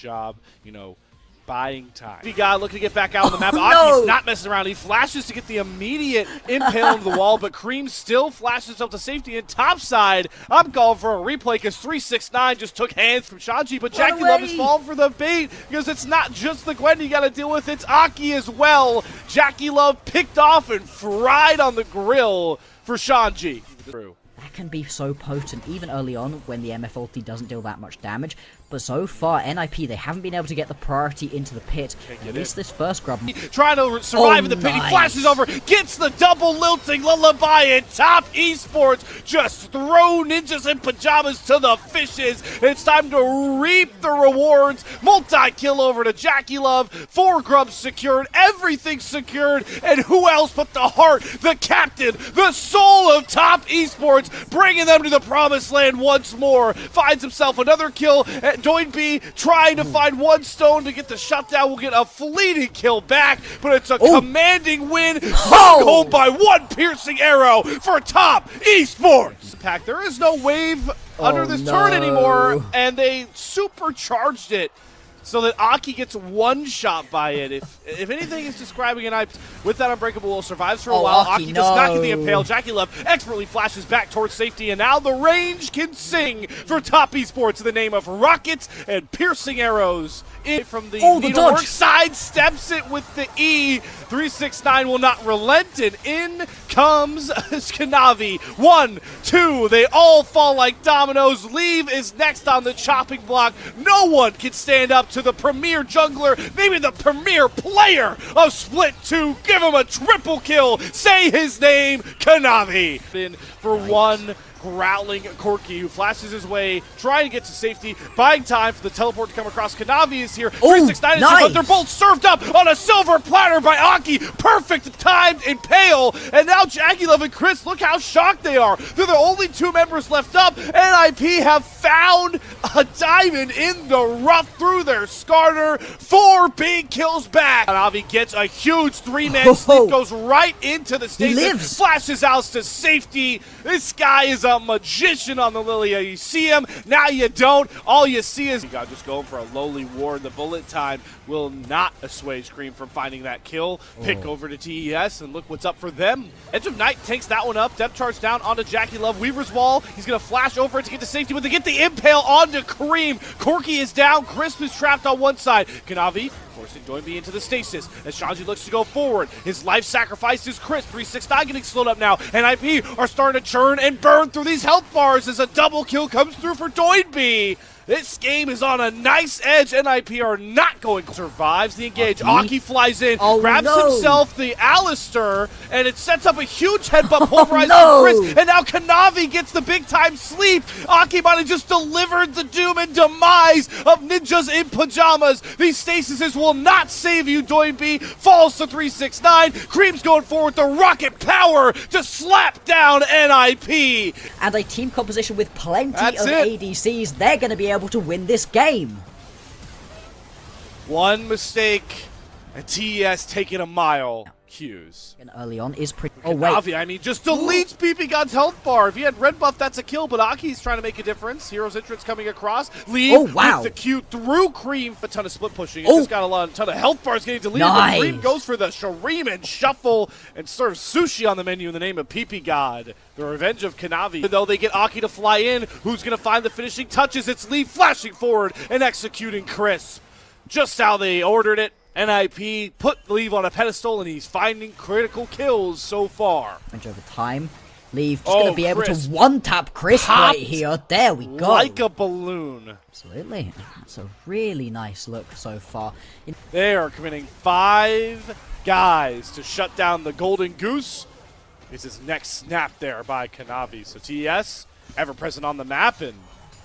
job, you know, buying time. Pyjamas looking to get back out on the map. No. Aki's not messing around. He flashes to get the immediate impale into the wall, but Cream still flashes up to safety. And topside, I'm calling for a replay because 369 just took hands from Shanji, but Jackie Love is falling for the bait because it's not just the Gwen you got to deal with, it's Aki as well. Jackie Love picked off and fried on the grill for Shanji. That can be so potent, even early on when the MF ulti doesn't deal that much damage. But so far, NIP, they haven't been able to get the priority into the pit. At least this first grub. Trying to survive in the pit, nice. He flashes over, gets the double lilting lullaby, and top esports just throw ninjas in pajamas to the fishes. It's time to reap the rewards. Multi-kill over to Jackie Love, 4 grubs secured, everything secured, and who else but the heart, the captain, the soul of top esports, bringing them to the promised land once more. Finds himself another kill, and Doinb trying to find one stone to get the shutdown. Will get a fleeting kill back, but it's a commanding win. Home by one piercing arrow for top esports. Pack. There is no wave under this turret anymore, and they supercharged it so that Aki gets one shot by it. If anything is describing an with that unbreakable will survives for a while. Aki does not get the impale. Jackie Love expertly flashes back towards safety, and now the range can sing for top esports in the name of rockets and piercing arrows. In from the needlework, sidesteps it with the E. 369 will not relent, and in comes Kanavi. 1, 2, they all fall like dominoes. Leave is next on the chopping block. No one can stand up to the premier jungler, maybe the premier player of Split 2. Give him a triple kill. Say his name, Kanavi. In for one growling Corki, who flashes his way, trying to get to safety, buying time for the teleport to come across. Kanavi is here. 369 is here, but they're both served up on a silver platter by Aki. Perfect timed impale. And now Jackie Love and Chris, look how shocked they are. They're the only 2 members left up. NIP have found a diamond in the rough through their scarter. 4 big kills back. Kanavi gets a huge 3-man sleep, goes right into the stasis, flashes out to safety. This guy is a magician on the Lilia. You see him, now you don't. All you see is just going for a lowly ward. The bullet time will not assuage Cream from finding that kill. Pick over to TES, and look what's up for them. Edge of Night takes that one up. Depth charge down onto Jackie Love. Weaver's Wall, he's going to flash over it to get to safety, but they get the impale onto Cream. Corki is down. Crisp is trapped on one side. Kanavi forcing Doinb into the stasis as Shanji looks to go forward. His life sacrifice is Chris. 369 getting slowed up now. NIP are starting to churn and burn through these health bars as a double kill comes through for Doinb. This game is on a nice edge. NIP are not going to survive the engage. Aki flies in, grabs himself the Alistair, and it sets up a huge headbutt pulverizing Chris. And now Kanavi gets the big time sleep. Aki might have just delivered the doom and demise of ninjas in pajamas. These stasises will not save you. Doinb falls to 369. Cream's going forward with the rocket power to slap down NIP. And a team composition with plenty of ADCs. They're going to be able to win this game. One mistake, and TES taking a mile. Hughes. And early on is pretty. Avi, I mean, just deletes PP health bar. If he had red buff, that's a kill, but Aki's trying to make a difference. Hero's entrance coming across. Leave with the Q through Cream. A ton of split pushing. It just got a ton of health bars getting deleted. But Cream goes for the Shuriken shuffle and serves sushi on the menu in the name of PP God. The revenge of Kanavi. Even though they get Aki to fly in, who's going to find the finishing touches? It's Leave flashing forward and executing Crisp. Just how they ordered it. NIP put Leave on a pedestal, and he's finding critical kills so far. Over time, Leave just going to be able to one-tap Chris right here. There we go. Like a balloon. Absolutely. That's a really nice look so far. They are committing 5 guys to shut down the Golden Goose. It's his next snap there by Kanavi. So TES, ever present on the map, and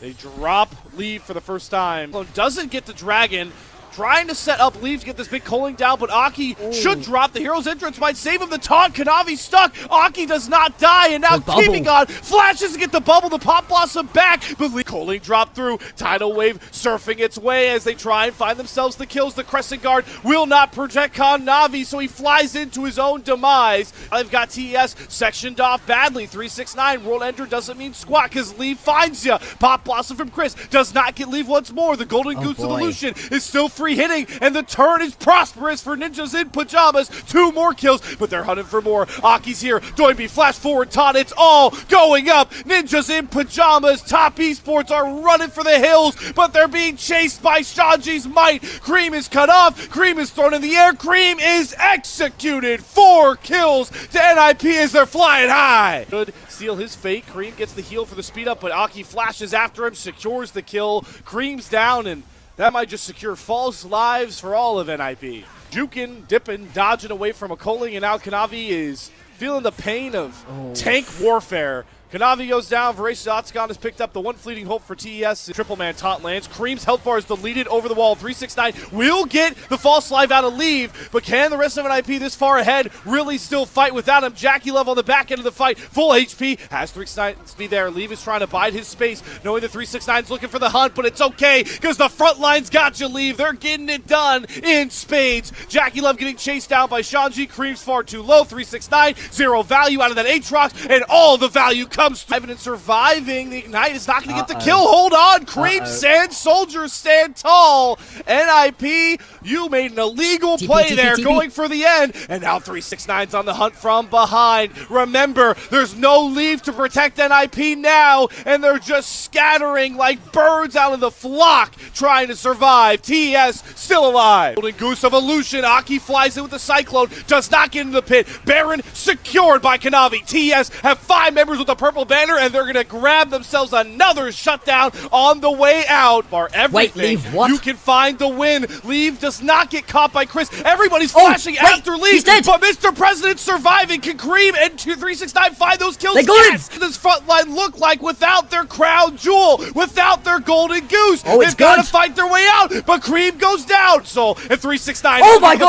they drop Leave for the first time. Doesn't get the Dragon. trying to set up Leaf to get this big culling down, but Aki should drop. The hero's entrance might save him. The taunt, Kanavi stuck. Aki does not die, and now keeping on. Flashes to get the bubble, the Pop Blossom back, but Leaf culling dropped through. Tidal Wave surfing its way as they try and find themselves the kills. The Crescent Guard will not protect Kanavi, so he flies into his own demise. They've got TES sectioned off badly. 369, World Ender doesn't mean squat because Leaf finds ya. Pop Blossom from Chris does not get Leaf once more. The Golden Goose of the Lucian is still free hitting, and the turn is prosperous for Ninjas in Pyjamas. 2 more kills, but they're hunting for more. Aki's here. Doinby flash forward taunt. It's all going up. Ninjas in Pyjamas. Top Esports are running for the hills, but they're being chased by Shanji's might. Cream is cut off. Cream is thrown in the air. Cream is executed. 4 kills to NIP as they're flying high. Good. Seal his fate. Cream gets the heal for the speed up, but Aki flashes after him, secures the kill. Cream's down, and that might just secure false lives for all of NIP. Jukin, dipping, dodging away from a culling, and now Kanavi is feeling the pain of tank warfare. Kanavi goes down. Voracious Otacon has picked up the one fleeting hope for TES. Triple man taunt lands. Cream's health bar is deleted over the wall. 369 will get the false live out of Leave, but can the rest of NIP this far ahead really still fight without him? Jackie Love on the back end of the fight. Full HP. Has 369 speed there. Leave is trying to bide his space, knowing that 369 is looking for the hunt, but it's okay because the front line's got you, Leave. They're getting it done in spades. Jackie Love getting chased down by Shanji. Cream's far too low. 369, 0 value out of that Aatrox, and all the value comes and surviving. The Ignite is not going to get the kill. Hold on. Cream Sand Soldiers stand tall. NIP, you made an illegal play there, going for the end, and now 369's on the hunt from behind. Remember, there's no Leave to protect NIP now, and they're just scattering like birds out of the flock trying to survive. TES still alive. Golden Goose of Illusion. Aki flies in with the Cyclone, does not get into the pit. Baron secured by Kanavi. TES have 5 members with the purple banner, and they're going to grab themselves another shutdown on the way out. Bar everything. Wait, Leave, what? You can find the win. Leave does not get caught by Chris. Everybody's flashing after Leave, but Mr. President's surviving. Can Cream and 369 find those kills? They got yes! This front line look like without their crown jewel, without their golden goose. They've got to fight their way out, but Cream goes down. So if 369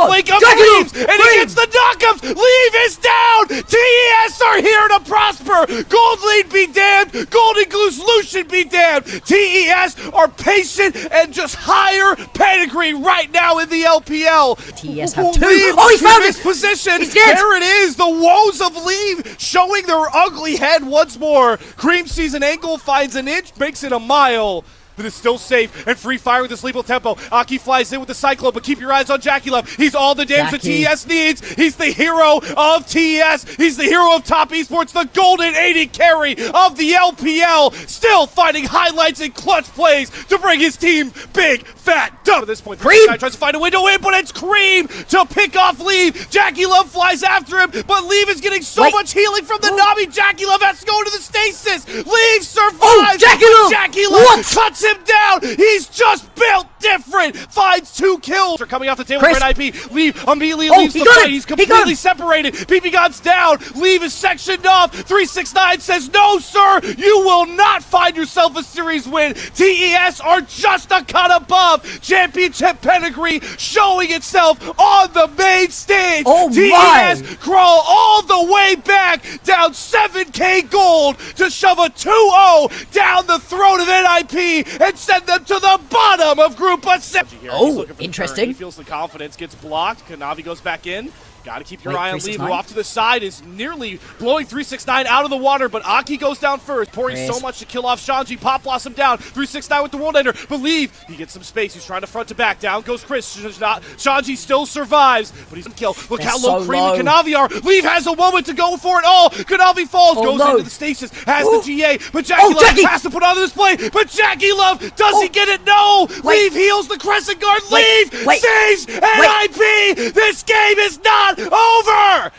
flake of Leaves, and he gets the knockups. Leave is down. TES are here to prosper. Gold Lead be damned. Golden Goose Lucian be damned. TES are patient and just higher pedigree right now in the LPL. TES have 2. He found his position. There it is. The woes of Leave showing their ugly head once more. Cream sees an angle, finds an inch, makes it a mile. But it's still safe and free fire with this lethal tempo. Aki flies in with the Cyclone, but keep your eyes on Jackie Love. He's all the damage that TES needs. He's the hero of TES. He's the hero of Top Esports, the golden 80 carry of the LPL. Still finding highlights and clutch plays to bring his team big, fat dub. At this point, Cream tries to find a window in, but it's Cream to pick off Leave. Jackie Love flies after him, but Leave is getting so much healing from the Navi. Jackie Love has to go to the stasis. Leave survives. Jackie Love cuts him down. He's just built different. Finds 2 kills. They're coming off the table for NIP. Leave immediately leaves the fight. He's completely separated. PP God's down. Leave is sectioned off. 369 says, no, sir. You will not find yourself a series win. TES are just a cut above. Championship pedigree showing itself on the main stage. TES crawl all the way back, down 7K gold to shove a 2-0 down the throat of NIP and send them to the bottom of Group of 7. Interesting. He feels the confidence, gets blocked. Kanavi goes back in. Got to keep your eye on Leave, who off to the side is nearly blowing 369 out of the water, but Aki goes down first, pouring so much to kill off Shanji. Pop Blossom down, 369 with the World Ender, but Leave, he gets some space, he's trying to front to back, down goes Chris, Shanji still survives, but he's gonna kill. Look how low Cream and Kanavi are. Leave has a moment to go for it all. Kanavi falls, goes into the stasis, has the GA, but Jackie Love has to put on the display, but Jackie Love, does he get it? No! Leave heals the Crescent Guard, Leave saves NIP! This game is not over!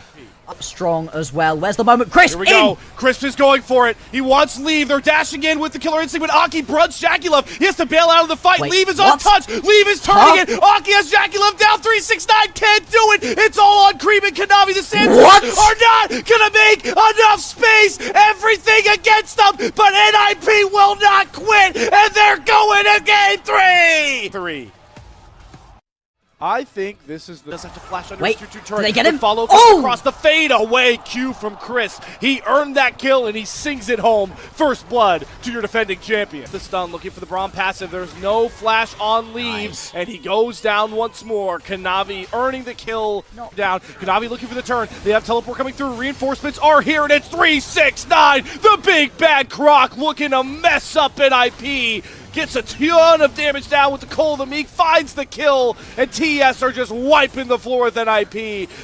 Strong as well. Where's the moment? Chris, here we go. Chris is going for it. He wants Leave. They're dashing in with the killer instinct, but Aki brunts Jackie Love. He has to bail out of the fight. Leave is untouched. Leave is turning it. Aki has Jackie Love down. 369 can't do it. It's all on Cream and Kanavi. The Sands are not gonna make enough space. Everything against them, but NIP will not quit, and they're going to game 3. I think this is the... Does have to flash under Wait, his 2-2 do turret. they get him? Follow Oh! across the fade away. Q from Chris. He earned that kill and he sings it home. First blood to your defending champion. The stun looking for the Braum passive. There's no flash on leave. Nice. And he goes down once more. Kanavi earning the kill down. Kanavi looking for the turn. They have teleport coming through. Reinforcements are here and it's 369. The big bad Croc looking to mess up NIP. Gets a ton of damage down with the Cole of the Meek, finds the kill, and TS are just wiping the floor with NIP.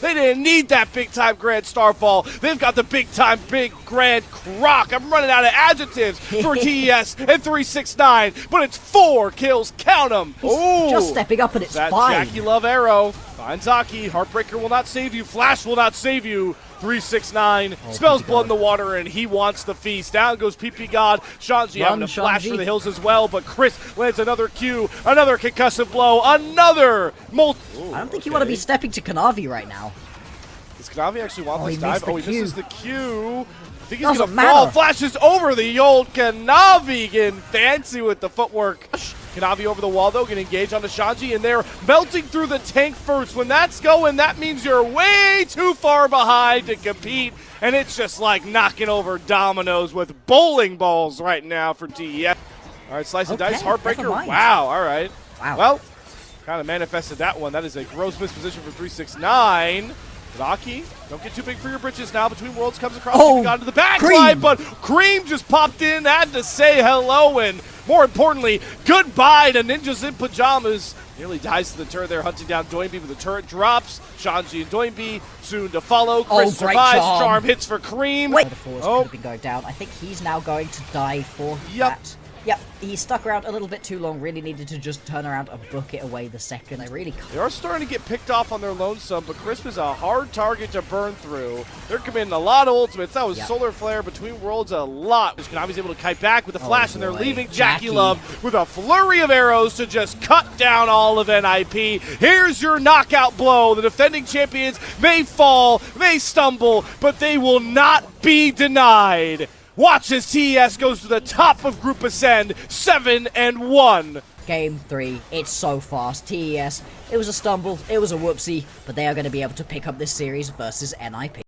They didn't need that big-time Grand Starfall. They've got the big-time Big Grand Croc. I'm running out of adjectives for TS and 369, but it's 4 kills. Count them. He's just stepping up, and it's that fine. Jackie Love arrow finds Aki. Heartbreaker will not save you. Flash will not save you. 369 smells blood in the water, and he wants the feast. Down goes PP God. Shanji having to flash for the hills as well, but Chris lands another Q, another concussive blow, another I don't think you want to be stepping to Kanavi right now. Does Kanavi actually want this he dive? missed the He misses Q. the Q. I think he's going to Doesn't fall. matter. Flashes over the old Kanavi, getting fancy with the footwork. Kanavi over the wall, though, can engage onto Shanji, and they're melting through the tank first. When that's going, that means you're way too far behind to compete, and it's just like knocking over dominoes with bowling balls right now for TEF. All right, slice and dice, never Heartbreaker. mind. Wow, all right. Wow. Well, kind of manifested that one. That is a gross misposition for 369. Rocky, don't get too big for your britches now. Between Worlds comes across, got to the backline, but Cream just popped in, had to say hello, and more importantly, goodbye to Ninjas in Pyjamas. Nearly dies to the turret there, hunting down Doinby, but the turret drops. Shanji and Doinby soon to follow. Chris great survives. charm. Hits for Cream. Wait. The forwards could have been going down. I think he's now going to die for that. Yep, he stuck around a little bit too long. Really needed to just turn around and book it away the second. I really can't. They are starting to get picked off on their lonesome, but Crisp is a hard target to burn through. They're committing a lot of ultimates. That was Solar Flare between Worlds a lot. Kanavi's able to kite back with a flash, and they're leaving Jackie Love with a flurry of arrows to just cut down all of NIP. Here's your knockout blow. The defending champions may fall, may stumble, but they will not be denied. Watch as TES goes to the top of Group Ascend, 7-1. Game 3, it's so fast. TES, it was a stumble, it was a whoopsie, but they are going to be able to pick up this series versus NIP.